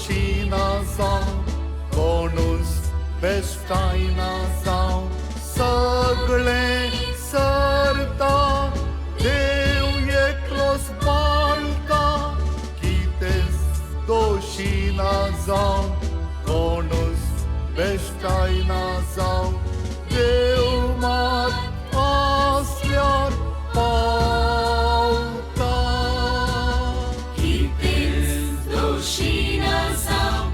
दोषीना जावं, कोणूच बेश्टायना जावं. सगळे सरता देव एकलोच पाळटा, कितेंच दोषीना जावं, कोणूच बेश्टायना जावं. देव मात आसल्यार पावता. कितेंच दोषीना जावं,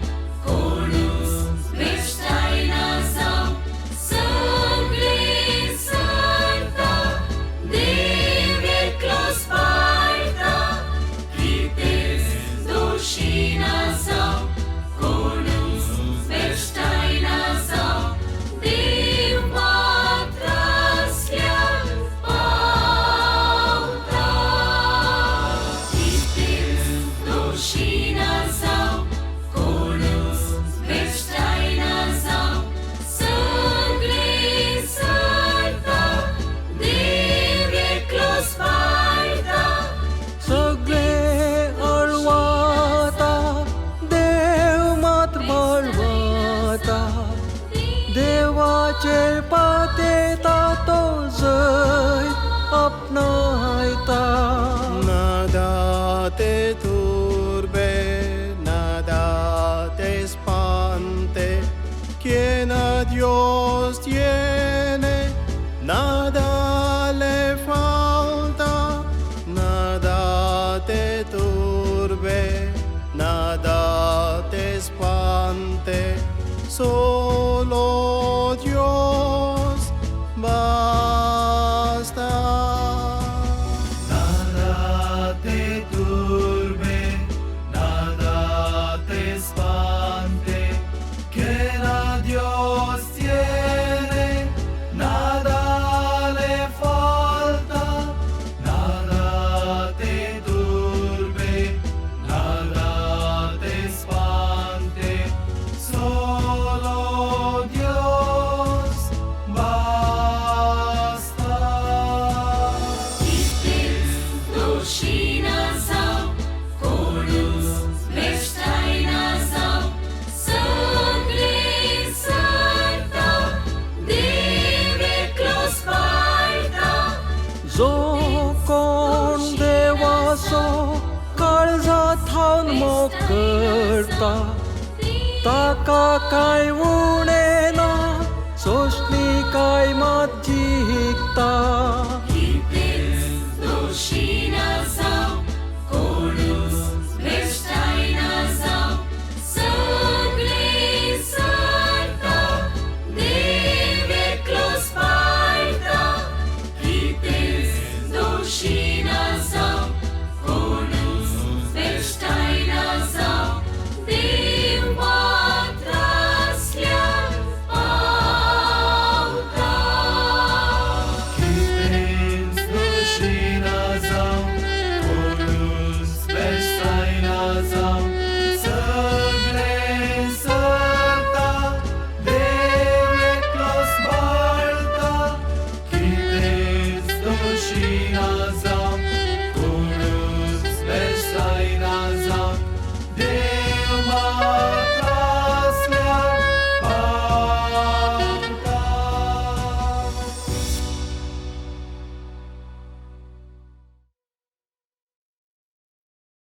कोणूच बेश्टायना जावं. सगळे सरता देव एकलोच पाळटा, कितेंच दोषीना जावं, कोणूच बेश्टायना जावं. देव मात्र आसल्यार पावता. कितेंच दोषीना जावं, कोणूच बेश्टायना जावं. सगळे सरता देव एकलोच पाळटा. सगळे अळवाता, देव मात्र बळवता. देवाचेर पातेता तो जय आपणायता. Nada te turbe, nada te espante. Quien a Dios tiene, nada le falta. Nada te turbe, nada te espante. Solo Dios basta. Nada te turbe, nada te espante, quien a Dios tiene, nada le falta. Nada te turbe, nada te espante, solo Dios basta. Kiतेंच दोषीना जावं, कोणूच बेश्टायना जावं. सगळे सरता देव एकलोच पाळटा. जो कोण देवाचो काळजांत थावन मोग करता, ताका कांय उणें ना, सोंसणी काय मात जिखता.